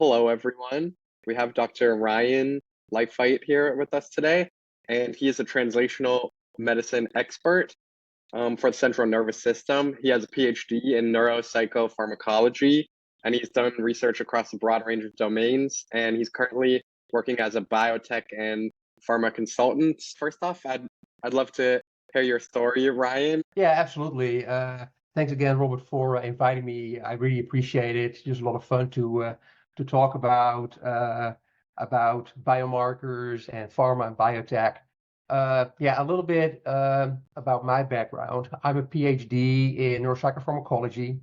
Hello, everyone. We have Dr. Marijin Lijffijt here with us today, and he is a translational medicine expert for the central nervous system. He has a PhD in neuropsychopharmacology, and he's done research across a broad range of domains, and he's currently working as a biotech and pharma consultant. First off, I'd love to hear your story, Ryan. Yeah, absolutely. Thanks again, Robert, for inviting me. I really appreciate it. It's just a lot of fun to talk about biomarkers and pharma and biotech. Yeah, a little bit about my background. I'm a PhD in neuropsychopharmacology.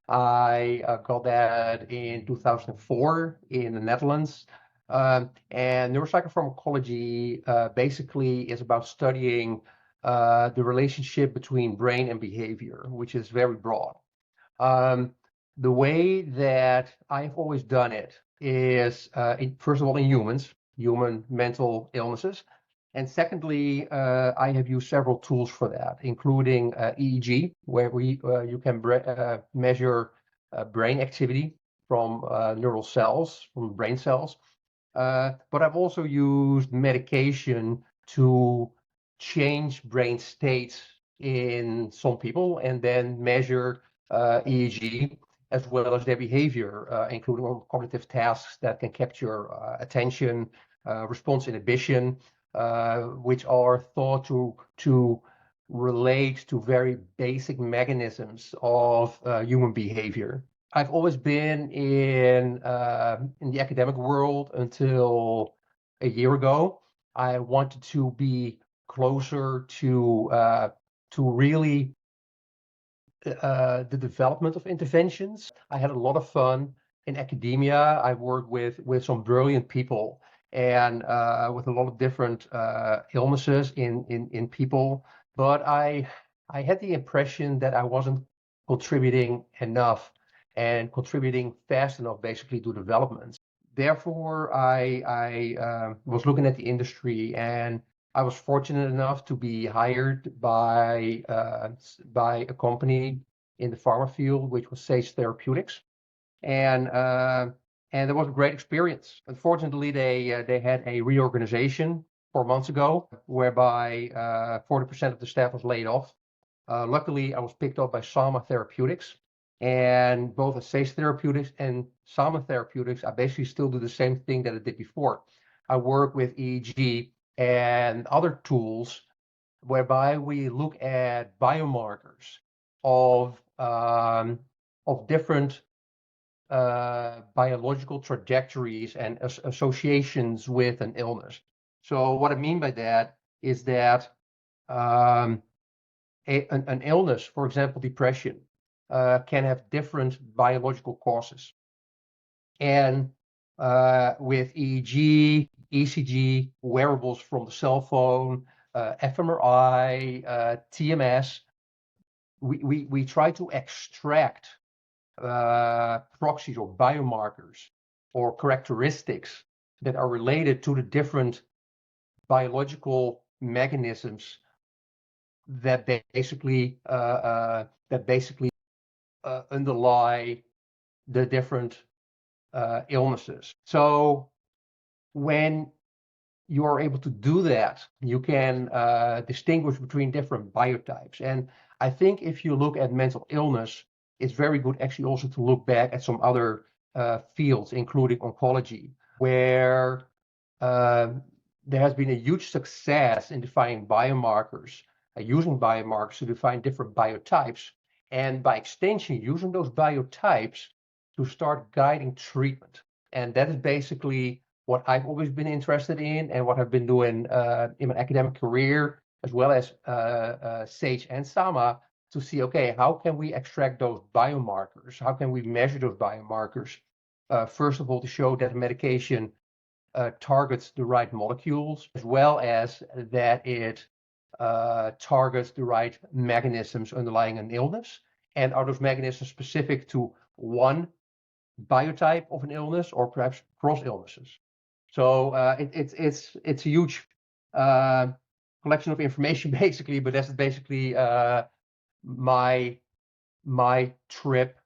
I got that in 2004 in the Netherlands. And neuropsychopharmacology basically is about studying the relationship between brain and behavior, which is very broad. The way that I've always done it is, first of all, in human mental illnesses. And secondly, I have used several tools for that, including EEG, where you can measure brain activity from neural cells, from brain cells. But I've also used medication to change brain states in some people and then measure EEG as well as their behavior, including on cognitive tasks that can capture attention, response inhibition, which are thought to relate to very basic mechanisms of human behavior. I've always been in the academic world until a year ago. I wanted to be closer to really the development of interventions. I had a lot of fun in academia. I worked with some brilliant people and with a lot of different illnesses in people. But I had the impression that I wasn't contributing enough and contributing fast enough basically to developments. Therefore, I was looking at the industry, and I was fortunate enough to be hired by a company in the pharma field, which was Sama Therapeutics, and there was a great experience. Unfortunately, they had a reorganization 4 months ago, whereby 40% of the staff was laid off. Luckily, I was picked up by Sama Therapeutics, and both at Sama Therapeutics and Sama Therapeutics, I basically still do the same thing that I did before. I work with EEG and other tools whereby we look at biomarkers of different biological trajectories and associations with an illness. So what I mean by that is that an illness, for example, depression, can have different biological causes. And with EEG, ECG, wearables from the cell phone, fMRI, TMS, we try to extract proxies or biomarkers or characteristics that are related to the different biological mechanisms that basically underlie the different illnesses. So when you are able to do that, you can distinguish between different biotypes. And I think if you look at mental illness, it's very good actually also to look back at some other fields, including oncology, where there has been a huge success in defining biomarkers, using biomarkers to define different biotypes, and by extension, using those biotypes to start guiding treatment. And that is basically what I've always been interested in and what I've been doing in my academic career, as well as Sage and Sama, to see, okay, how can we extract those biomarkers? How can we measure those biomarkers? First of all, to show that the medication targets the right molecules, as well as that it targets the right mechanisms underlying an illness, and are those mechanisms specific to one biotype of an illness or perhaps cross illnesses. So it's a huge collection of information basically, but that's basically my trip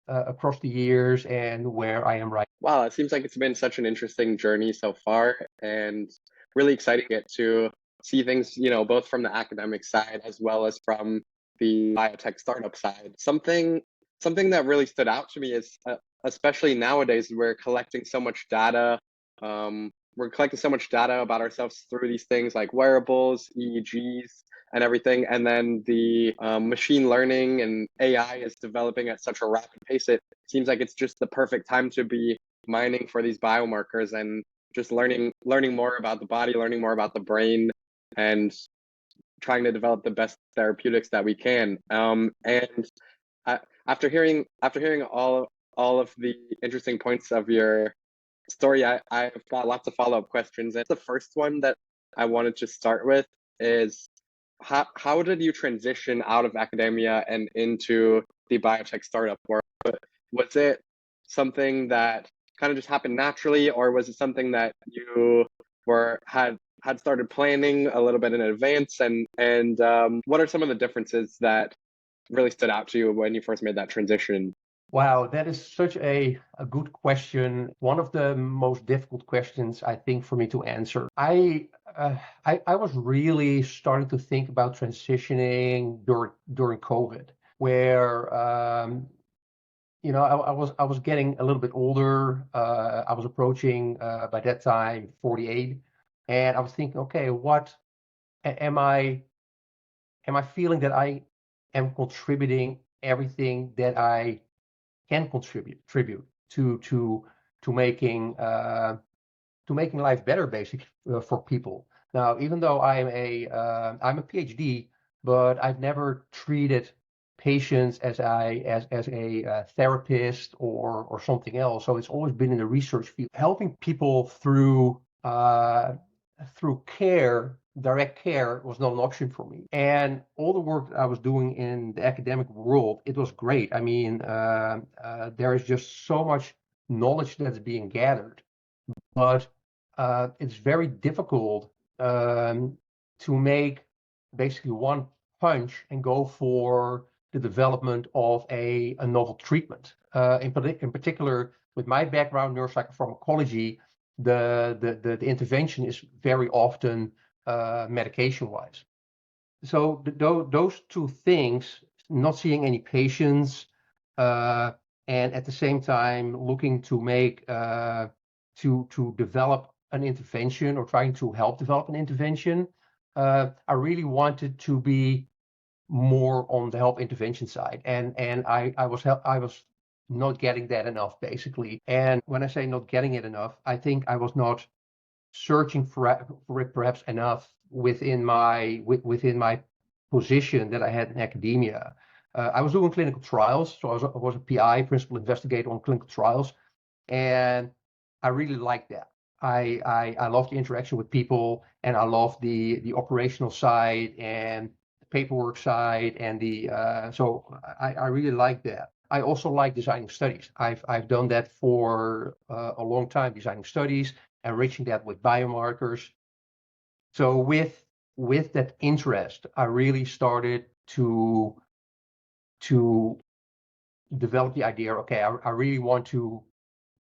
across the years and where I am right Wow, it seems like it's been such an interesting journey so far, and really exciting to get to see things, both from the academic side as well as from the biotech startup side. Something that really stood out to me is, especially nowadays, we're collecting so much data about ourselves through these things like wearables, EEGs, and everything, and then the machine learning and AI is developing at such a rapid pace. It seems like it's just the perfect time to be mining for these biomarkers and just learning more about the body, learning more about the brain, and trying to develop the best therapeutics that we can. And after hearing all of the interesting points of your story, I've got lots of follow-up questions. And the first one that I wanted to start with is, how did you transition out of academia and into the biotech startup world? Was it something that kind of just happened naturally, or was it something that you had started planning a little bit in advance? And what are some of the differences that really stood out to you when you first made that transition? Wow, that is such a good question. One of the most difficult questions, I think, for me to answer. I was really starting to think about transitioning during COVID, where I was getting a little bit older. I was approaching by that time 48, and I was thinking, okay, what am I feeling that I am contributing everything that I can contribute to making life better, basically, for people. Now, even though I'm a PhD, but I've never treated patients as a therapist or something else. So it's always been in the research field, helping people through care. Direct care was not an option for me. And all the work that I was doing in the academic world, it was great. I mean, there is just so much knowledge that's being gathered, but it's very difficult to make basically one punch and go for the development of a novel treatment. In particular, with my background, neuropsychopharmacology, the intervention is very often medication-wise. So those two things, not seeing any patients, and at the same time looking to make to develop an intervention or trying to help develop an intervention, I really wanted to be more on the help intervention side, and I was not getting that enough, basically. And when I say not getting it enough, I think I was not searching for it perhaps enough within my position that I had in academia. I was doing clinical trials, so I was a PI, principal investigator on clinical trials, and I really liked that. I love the interaction with people, and I love the operational side and the paperwork side, and so I really like that. I also like designing studies. I've done that for a long time, designing studies, enriching that with biomarkers. So with that interest, I really started to develop the idea. Okay, I really want to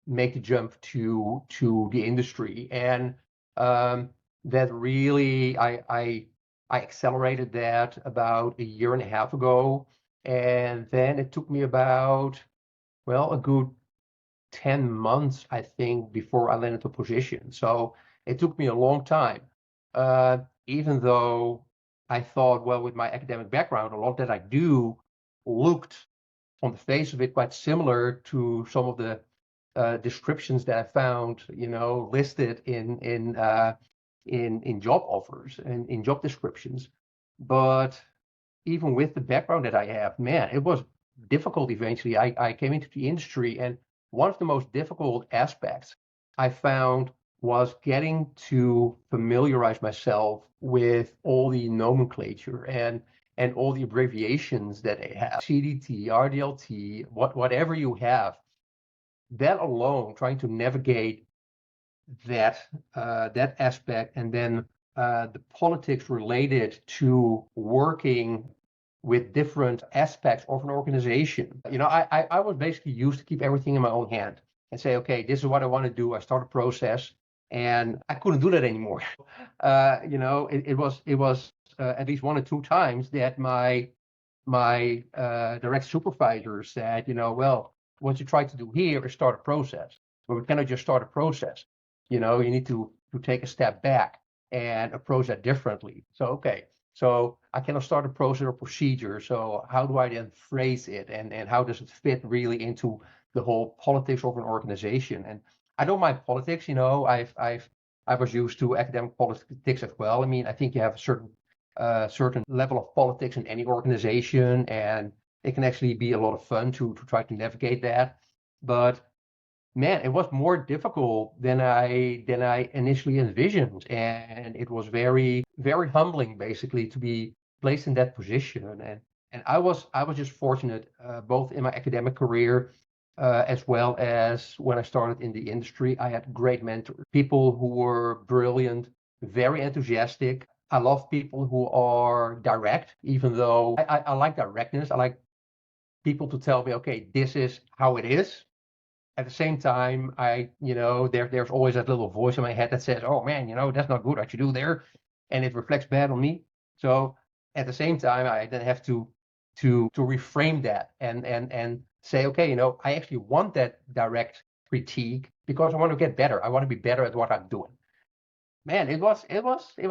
make the jump to the industry, and that really I accelerated that about a year and a half ago, and then it took me about, well, a good 10 months, I think, before I landed a position. So it took me a long time, even though I thought, well, with my academic background, a lot that I do looked on the face of it quite similar to some of the descriptions that I found, listed in job offers and in job descriptions. But even with the background that I have, man, it was difficult eventually. I came into the industry, and one of the most difficult aspects I found was getting to familiarize myself with all the nomenclature and all the abbreviations that they have, CDT, RDLT, whatever you have. That alone, trying to navigate that aspect, and then the politics related to working with different aspects of an organization. I was basically used to keep everything in my own hand. and say, okay, this is what I want to do. I start a process, and I couldn't do that anymore. It was at least 1 or 2 times that my direct supervisor said, well, what you try to do here is start a process, but we cannot just start a process. You need to take a step back and approach that differently. So, okay, so I cannot start a process or procedure. So how do I then phrase it, and how does it fit really into the whole politics of an organization? And I don't mind politics. I was used to academic politics as well. I mean, I think you have a certain level of politics in any organization, and it can actually be a lot of fun to try to navigate that. But man, it was more difficult than I initially envisioned, and it was very, very humbling, basically, to be placed in that position. And I was just fortunate, both in my academic career, as well as when I started in the industry. I had great mentors, people who were brilliant, very enthusiastic. I love people who are direct, even though I like directness. I like people to tell me, okay, this is how it is. At the same time, there's always that little voice in my head that says, oh man, that's not good what you do there. And it reflects bad on me. So at the same time, I then have to reframe that and say, okay, I actually want that direct critique because I want to get better. I want to be better at what I'm doing. Man, it was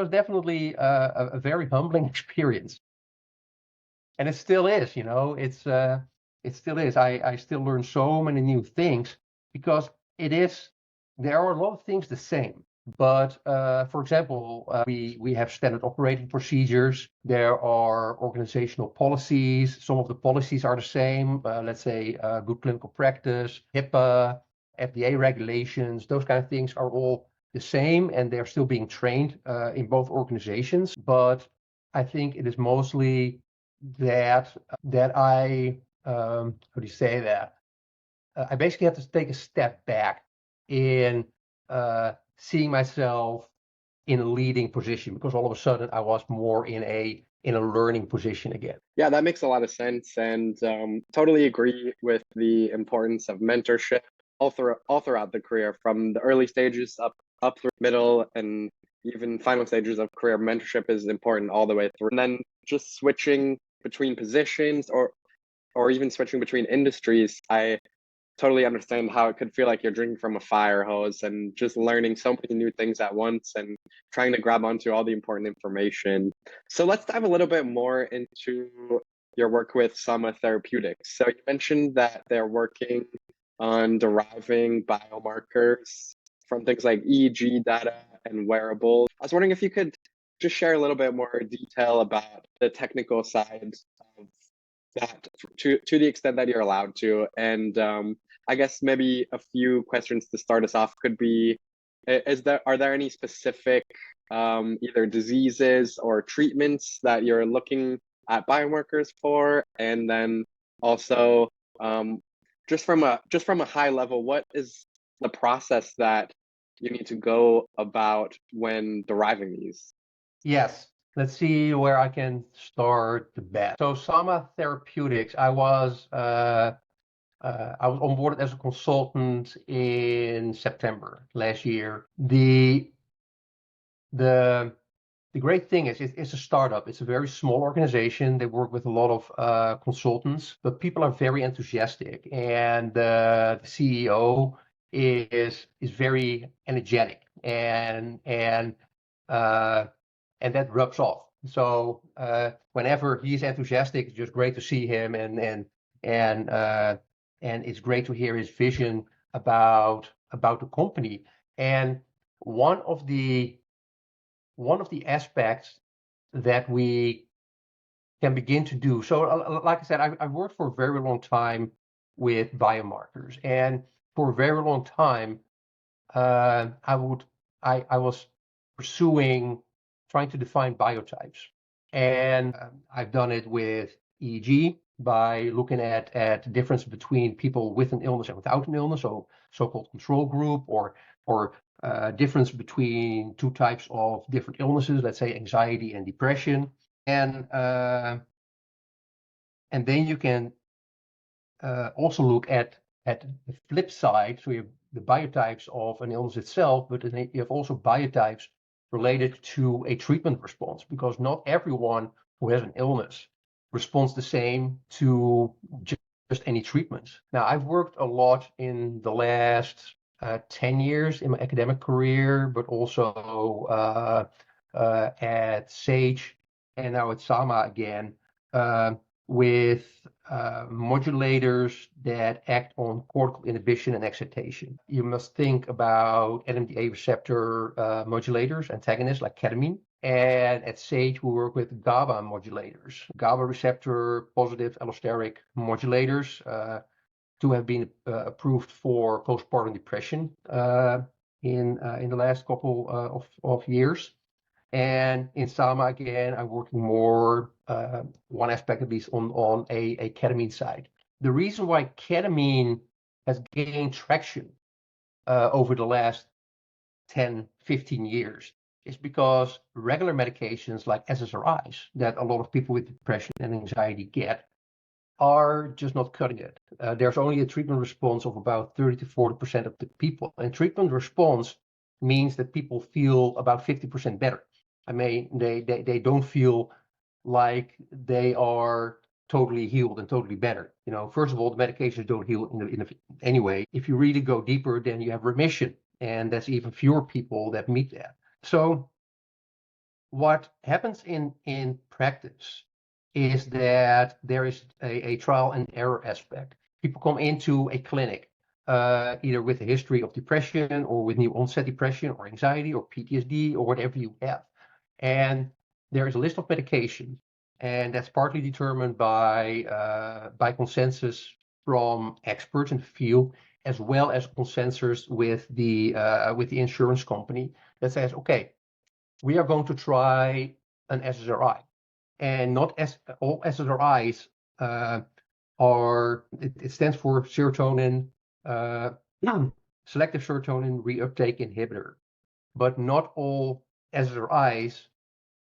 definitely a very humbling experience, and it still is. It still is. I still learn so many new things because there are a lot of things the same. But for example, we have standard operating procedures. There are organizational policies. Some of the policies are the same. Let's say good clinical practice, HIPAA, FDA regulations. Those kind of things are all the same, and they're still being trained in both organizations. But I think it is mostly that I how do you say that? I basically have to take a step back in seeing myself in a leading position, because all of a sudden I was more in a learning position again. Yeah, that makes a lot of sense, and totally agree with the importance of mentorship all throughout the career, from the early stages up through middle and even final stages of career. Mentorship is important all the way through. And then just switching between positions or even switching between industries, I totally understand how it could feel like you're drinking from a fire hose and just learning so many new things at once and trying to grab onto all the important information. So let's dive a little bit more into your work with Sama Therapeutics. So you mentioned that they're working on deriving biomarkers from things like EEG data and wearables. I was wondering if you could just share a little bit more detail about the technical side of that to the extent that you're allowed to. And I guess maybe a few questions to start us off could be, are there any specific either diseases or treatments that you're looking at biomarkers for? And then also, just from a high level, what is the process that you need to go about when deriving these? Yes. Let's see where I can start the best. So Sama Therapeutics, I was onboarded as a consultant in September last year. The great thing is it's a startup. It's a very small organization. They work with a lot of consultants, but people are very enthusiastic, and the CEO is very energetic, and that rubs off. So whenever he's enthusiastic, it's just great to see him, and it's great to hear his vision about the company. And one of the aspects that we can begin to do. So like I said, I worked for a very long time with biomarkers, and for a very long time, I was trying to define biotypes. And I've done it with EEG by looking at the difference between people with an illness and without an illness, so-called control group, or difference between two types of different illnesses, let's say anxiety and depression. And then you can also look at at the flip side, so you have the biotypes of an illness itself, but then you have also biotypes related to a treatment response, because not everyone who has an illness responds the same to just any treatments. Now, I've worked a lot in the last 10 years in my academic career, but also at Sage and now at Sama again, with modulators that act on cortical inhibition and excitation. You must think about NMDA receptor modulators, antagonists like ketamine. And at Sage, we work with GABA modulators, GABA receptor positive allosteric modulators, to have been approved for postpartum depression in the last couple of years. And in Sama, again, I'm working more, one aspect at least, on a ketamine side. The reason why ketamine has gained traction over the last 10, 15 years is because regular medications like SSRIs that a lot of people with depression and anxiety get are just not cutting it. There's only a treatment response of about 30 to 40% of the people. And treatment response means that people feel about 50% better. I mean, they don't feel like they are totally healed and totally better. You know, first of all, the medications don't heal anyway. If you really go deeper, then you have remission, and that's even fewer people that meet that. So what happens in practice is that there is a trial and error aspect. People come into a clinic either with a history of depression or with new onset depression or anxiety or PTSD or whatever you have. And there is a list of medications, and that's partly determined by consensus from experts in the field, as well as consensus with the insurance company that says, okay, we are going to try an SSRI. And not all SSRIs it stands for serotonin, selective serotonin reuptake inhibitor. But not all SSRIs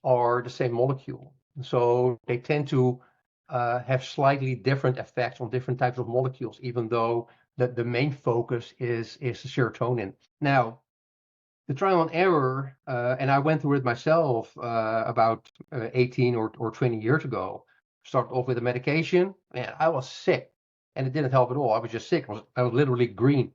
are the same molecule. So they tend to have slightly different effects on different types of molecules, even though the main focus is serotonin. Now, the trial and error, and I went through it myself about 18 or 20 years ago. Started off with a medication, and I was sick, and it didn't help at all. I was just sick. I was literally green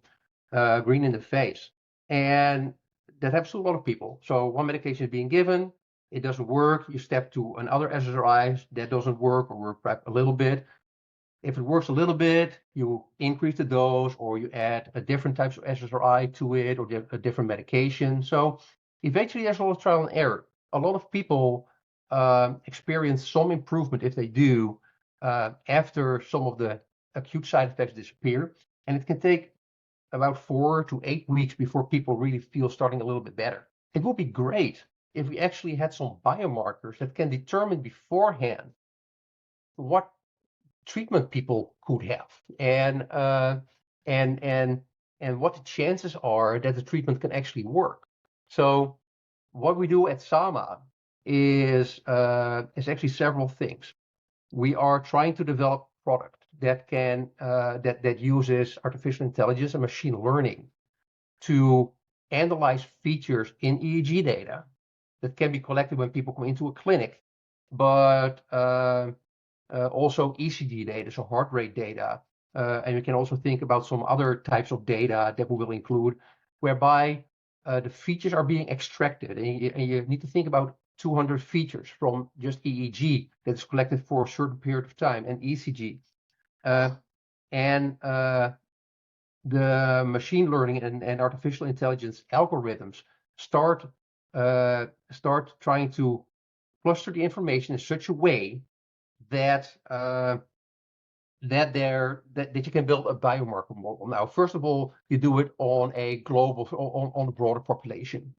in the face, and that happens to a lot of people. So one medication is being given, it doesn't work. You step to another SSRI that doesn't work, or work a little bit. If it works a little bit, you increase the dose, or you add a different types of SSRI to it, or a different medication. So eventually there's a lot of trial and error. A lot of people experience some improvement if they do after some of the acute side effects disappear. And it can take about 4 to 8 weeks before people really feel starting a little bit better. It would be great if we actually had some biomarkers that can determine beforehand what treatment people could have, and what the chances are that the treatment can actually work. So what we do at Sama is actually several things. We are trying to develop product that can that uses artificial intelligence and machine learning to analyze features in EEG data that can be collected when people come into a clinic, but also ECG data, so heart rate data. And we can also think about some other types of data that we will include, whereby the features are being extracted. And you need to think about 200 features from just EEG that's collected for a certain period of time, and ECG. The machine learning and artificial intelligence algorithms start trying to cluster the information in such a way that you can build a biomarker model. Now, first of all, you do it on a global, on a broader population.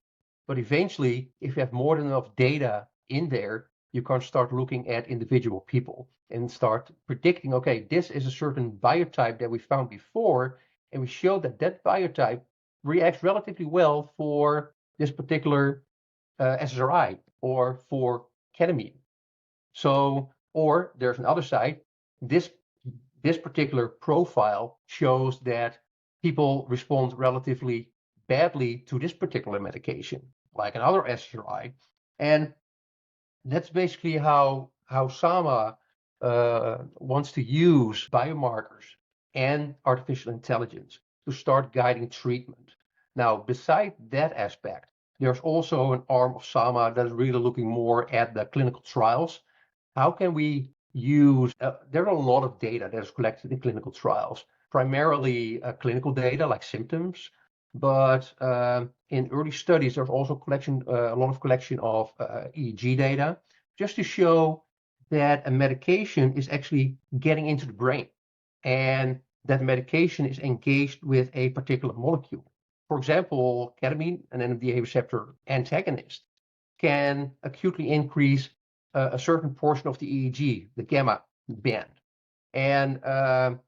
But eventually, if you have more than enough data in there, you can start looking at individual people and start predicting, okay, this is a certain biotype that we found before, and we showed that that biotype reacts relatively well for this particular SSRI or for ketamine. So, or there's another side, this this particular profile shows that people respond relatively badly to this particular medication, like another SSRI. And that's basically how Sama wants to use biomarkers and artificial intelligence to start guiding treatment. Now, beside that aspect, there's also an arm of Sama that is really looking more at the clinical trials. How can we use, there are a lot of data that is collected in clinical trials, primarily clinical data like symptoms, but in early studies, there's also a lot of collection of EEG data, just to show that a medication is actually getting into the brain and that medication is engaged with a particular molecule. For example, ketamine, an NMDA receptor antagonist, can acutely increase a certain portion of the EEG, the gamma band. And that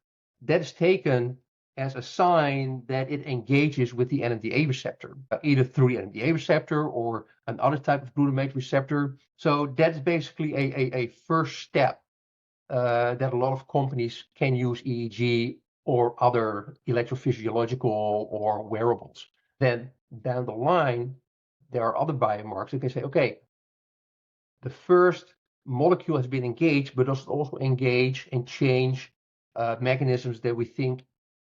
is taken as a sign that it engages with the NMDA receptor, either through the NMDA receptor or another type of glutamate receptor. So that's basically a first step that a lot of companies can use EEG or other electrophysiological or wearables. Then down the line, there are other biomarkers that can say, okay, the first molecule has been engaged, but does it also engage and change mechanisms that we think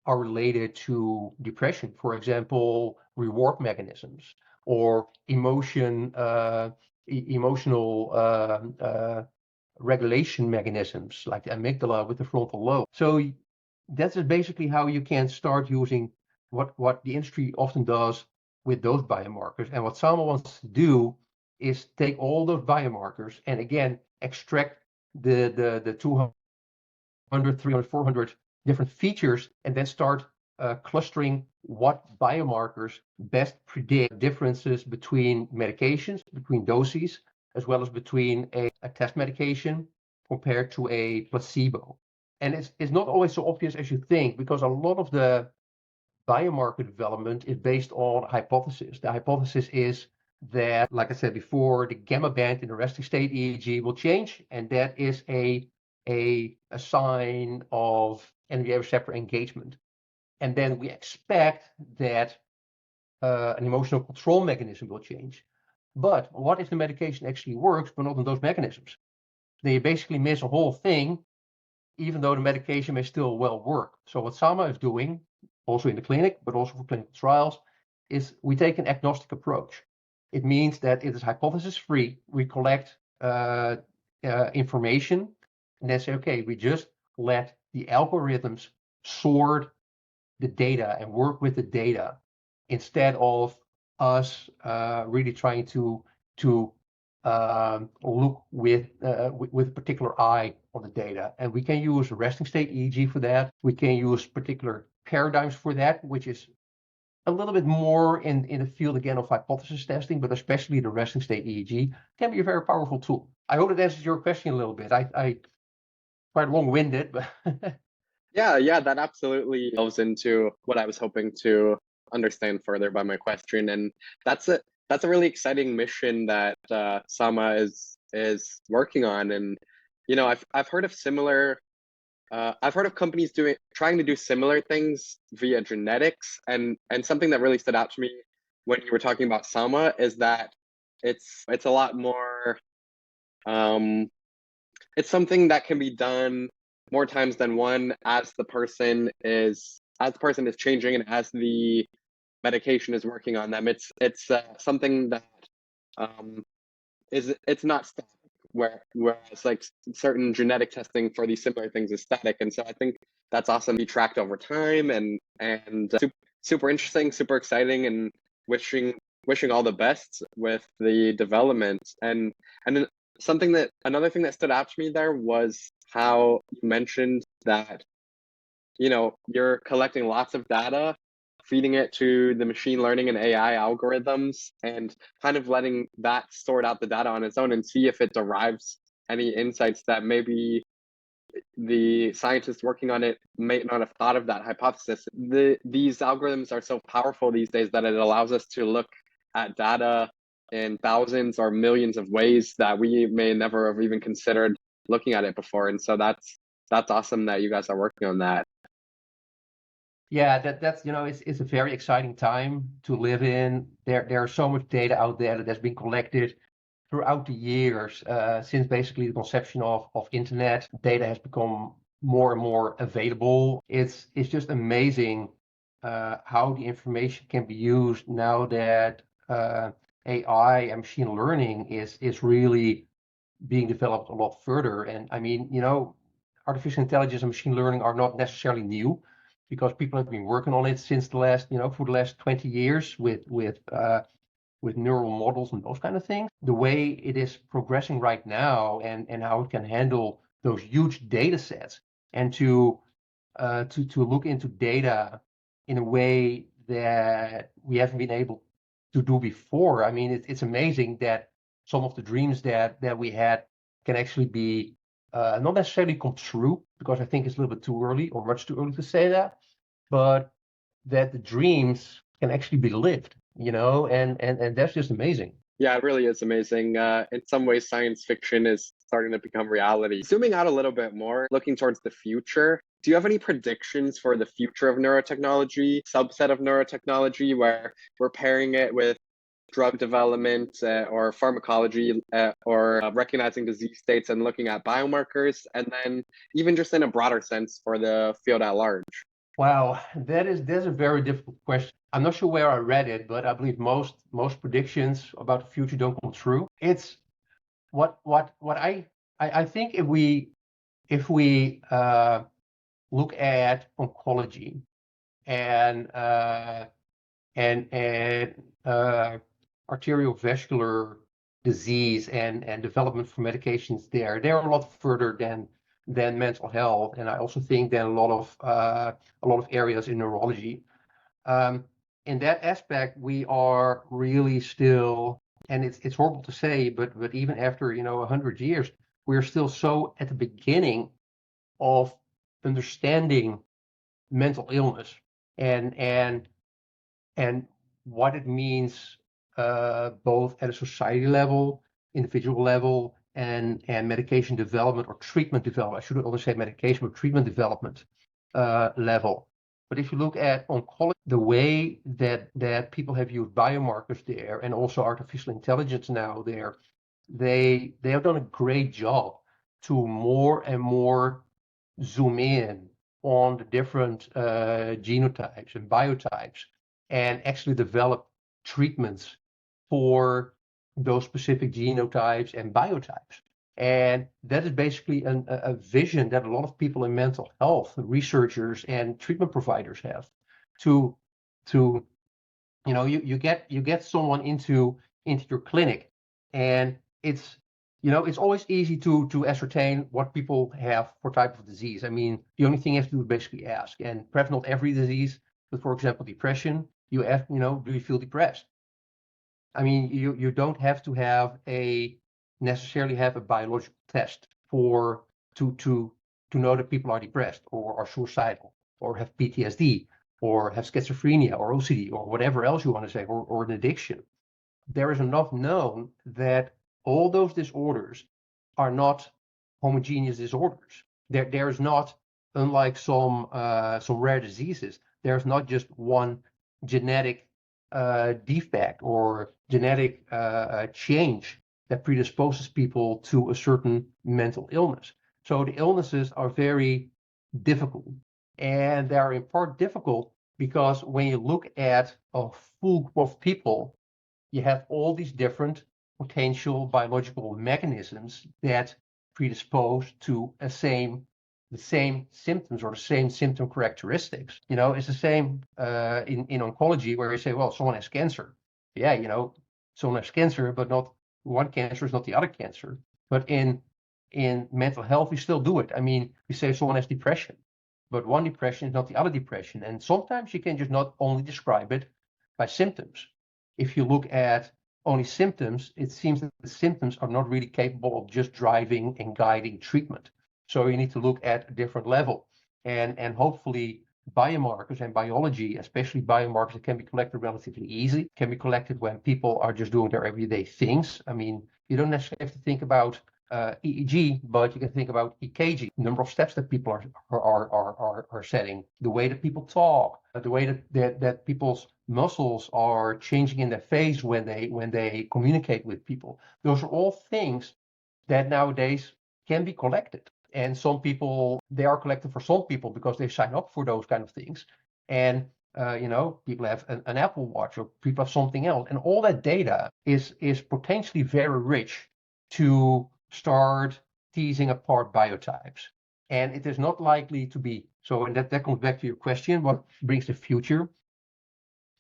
are related to depression? For example, reward mechanisms or emotional regulation mechanisms like the amygdala with the frontal lobe. So that's basically how you can start using what the industry often does with those biomarkers. And what Sama wants to do is take all those biomarkers and again extract the 200, 300, 400 different features and then start clustering what biomarkers best predict differences between medications, between doses, as well as between a test medication compared to a placebo. And it's not always so obvious as you think, because a lot of the biomarker development is based on hypothesis. The hypothesis is that, like I said before, the gamma band in the resting state EEG will change, and that is a sign of NMDA receptor engagement. And then we expect that an emotional control mechanism will change. But what if the medication actually works, but not in those mechanisms? Then you basically miss a whole thing, even though the medication may still well work. So what Sama is doing, also in the clinic, but also for clinical trials, is we take an agnostic approach. It means that it is hypothesis-free. We collect information and then say, okay, we just let the algorithms sort the data and work with the data instead of us really trying to look with a particular eye on the data. And we can use resting state EEG for that. We can use particular paradigms for that, which is a little bit more in the field again of hypothesis testing, but especially the resting state EEG can be a very powerful tool. I hope that answers your question a little bit. I quite long-winded, but Yeah, that absolutely delves into what I was hoping to understand further by my question, and that's a really exciting mission that Sama is working on. And I've heard of similar. I've heard of companies trying to do similar things via genetics, and something that really stood out to me when you were talking about Sama is that it's a lot more. It's something that can be done more times than one as the person is changing and as the medication is working on them. It's something that it's not static, whereas like certain genetic testing for these similar things is static. And so I think that's awesome to be tracked over time and super interesting, super exciting, and wishing all the best with the development. And then another thing that stood out to me there was how you mentioned that you're collecting lots of data, feeding it to the machine learning and AI algorithms, and kind of letting that sort out the data on its own and see if it derives any insights that maybe the scientists working on it may not have thought of that hypothesis. These algorithms are so powerful these days that it allows us to look at data in thousands or millions of ways that we may never have even considered looking at it before. And so that's that's awesome that you guys are working on that. Yeah, that's it's a very exciting time to live in. There's so much data out there that has been collected throughout the years since basically the conception of internet. Data has become more and more available. It's just amazing how the information can be used now that AI and machine learning is really being developed a lot further. And I mean, artificial intelligence and machine learning are not necessarily new, because people have been working on it since the last, for the last 20 years with neural models and those kind of things. The way it is progressing right now, and how it can handle those huge data sets, and to look into data in a way that we haven't been able to do before. I mean, it's amazing that some of the dreams that we had can actually be not necessarily come true, because I think it's a little bit too early, or much too early to say that, but that the dreams can actually be lived, and that's just amazing. Yeah, it really is amazing. In some ways, science fiction is starting to become reality. Zooming out a little bit more, looking towards the future, do you have any predictions for the future of neurotechnology, subset of neurotechnology, where we're pairing it with drug development or pharmacology or recognizing disease states and looking at biomarkers, and then even just in a broader sense for the field at large? Wow, that's a very difficult question. I'm not sure where I read it, but I believe most predictions about the future don't come true. It's what I think, if we look at oncology and arteriovascular disease and development for medications they're a lot further than mental health, and I also think than a lot of areas in neurology. In that aspect, we are really still, and it's horrible to say, but even after 100 years, we're still so at the beginning of understanding mental illness and what it means, both at a society level, individual level, and medication development or treatment development. I shouldn't only say medication, but treatment development level. But if you look at oncology, the way that people have used biomarkers there, and also artificial intelligence now there, they have done a great job to more and more zoom in on the different genotypes and biotypes, and actually develop treatments for those specific genotypes and biotypes. And that is basically a vision that a lot of people in mental health, researchers and treatment providers have, to you get someone into your clinic, and it's always easy to ascertain what people have for type of disease. I mean, the only thing you have to do is basically ask. And perhaps not every disease, but for example, depression, you ask, do you feel depressed? I mean, you don't have to necessarily have a biological test to know that people are depressed or are suicidal or have PTSD or have schizophrenia or OCD or whatever else you want to say, or an addiction. There is enough known that all those disorders are not homogeneous disorders. There is not, unlike some rare diseases, there's not just one genetic defect or genetic change that predisposes people to a certain mental illness. So the illnesses are very difficult, and they are in part difficult because when you look at a full group of people, you have all these different potential biological mechanisms that predispose to the same symptoms or the same symptom characteristics. It's the same in oncology, where you say, well, someone has cancer. Yeah, someone has cancer, but not one cancer is not the other cancer. But in mental health, we still do it. I mean, we say someone has depression, but one depression is not the other depression. And sometimes you can just not only describe it by symptoms. If you look at only symptoms, it seems that the symptoms are not really capable of just driving and guiding treatment. So you need to look at a different level. And hopefully biomarkers and biology, especially biomarkers that can be collected relatively easy, can be collected when people are just doing their everyday things. I mean, you don't necessarily have to think about EEG, but you can think about EKG, number of steps that people are setting, the way that people talk, the way that people's muscles are changing in their face when they communicate with people. Those are all things that nowadays can be collected. And some people, they are collected for some people because they sign up for those kind of things. And people have an Apple Watch, or people have something else, and all that data is potentially very rich to start teasing apart biotypes. And it is not likely to be so. And that comes back to your question: what brings the future?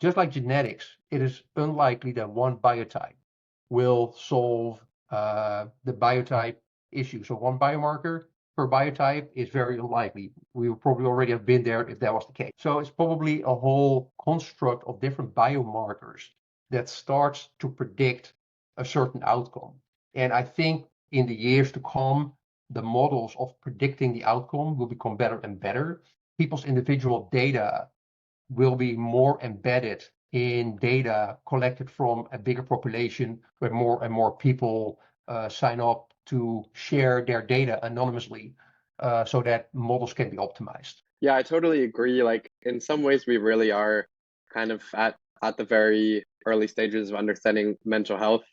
Just like genetics, it is unlikely that one biotype will solve the biotype issue. So one biomarker per biotype is very unlikely. We would probably already have been there if that was the case. So it's probably a whole construct of different biomarkers that starts to predict a certain outcome. And I think in the years to come, the models of predicting the outcome will become better and better. People's individual data will be more embedded in data collected from a bigger population, where more and more people sign up to share their data anonymously, so that models can be optimized. Yeah, I totally agree. Like in some ways, we really are kind of at the very early stages of understanding mental health,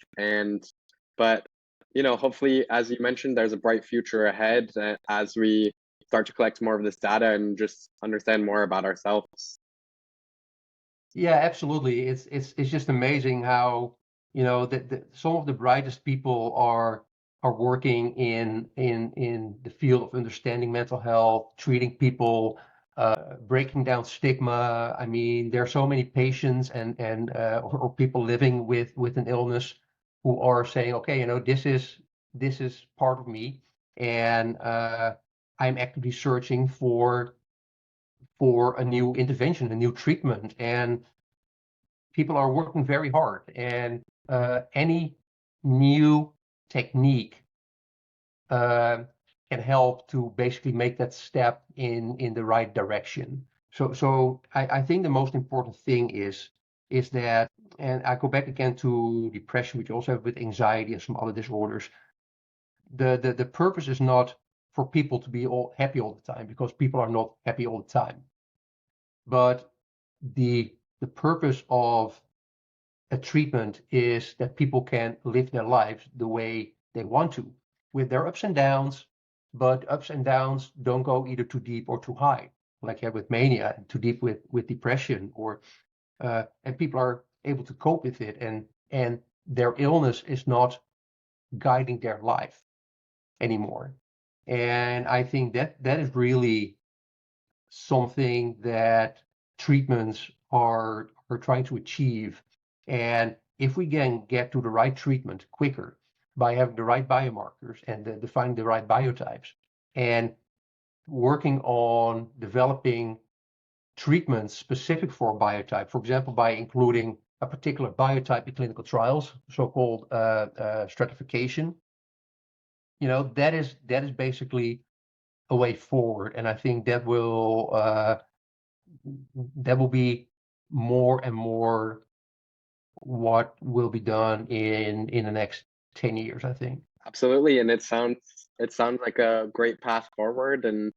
but hopefully, as you mentioned, there's a bright future ahead as we start to collect more of this data and just understand more about ourselves. Yeah, absolutely. It's just amazing how that some of the brightest people are working in the field of understanding mental health, treating people, breaking down stigma. I mean, there are so many patients or people living with an illness who are saying, okay, this is part of me, and I'm actively searching for a new intervention, a new treatment, and people are working very hard. And any new technique can help to basically make that step in the right direction. So I think the most important thing is that, and I go back again to depression, which you also have with anxiety and some other disorders. The purpose is not for people to be all happy all the time, because people are not happy all the time. But the purpose of a treatment is that people can live their lives the way they want to, with their ups and downs, but ups and downs don't go either too deep or too high, like you have with mania, and too deep with depression, or and people are able to cope with it, and their illness is not guiding their life anymore. And I think that is really something that treatments are trying to achieve. And if we can get to the right treatment quicker by having the right biomarkers and defining the right biotypes, and working on developing treatments specific for a biotype, for example, by including a particular biotype in clinical trials, so-called stratification, that is basically a way forward. And I think that will be more and more what will be done in the next 10 years, I think. Absolutely, and it sounds like a great path forward, and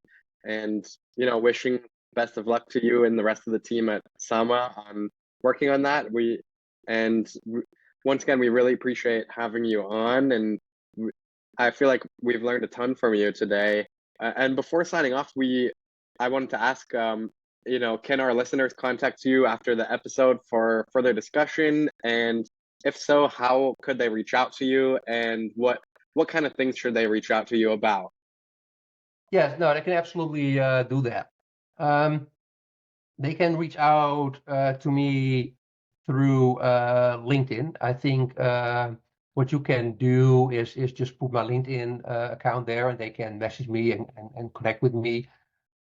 wishing best of luck to you and the rest of the team at Sama on working on that. Once again, we really appreciate having you on, and I feel like we've learned a ton from you today. And before signing off, I wanted to ask, can our listeners contact you after the episode for further discussion? And if so, how could they reach out to you? And what kind of things should they reach out to you about? Yes, no, they can absolutely do that. They can reach out to me through LinkedIn. I think what you can do is just put my LinkedIn account there, and they can message me and connect with me.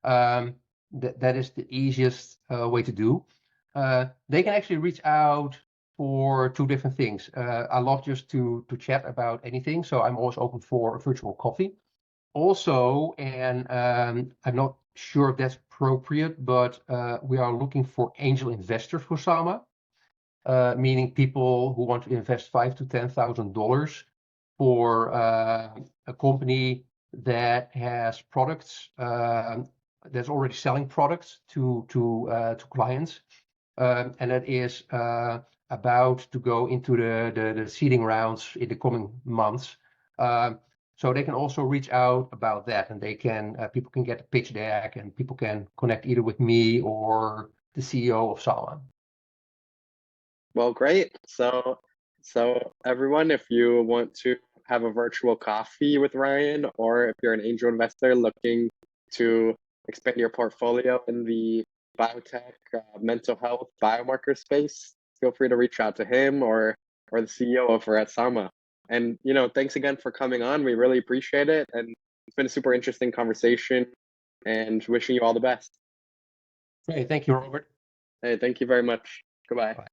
That is the easiest way to do. They can actually reach out for two different things. I love just to chat about anything, so I'm always open for a virtual coffee. Also, and I'm not sure if that's appropriate, but we are looking for angel investors for Sama, meaning people who want to invest $5,000 to $10,000 for a company that has products that's already selling products to clients, and that is about to go into the seeding rounds in the coming months. So they can also reach out about that, and they can people can get a pitch deck, and people can connect either with me or the CEO of Sama. Well, great. So everyone, if you want to have a virtual coffee with Ryan, or if you're an angel investor looking to expand your portfolio in the biotech, mental health, biomarker space, feel free to reach out to him or the CEO over at Sama. And thanks again for coming on. We really appreciate it, and it's been a super interesting conversation. And wishing you all the best. Hey, thank you, Robert. Hey, thank you very much. Goodbye. Bye.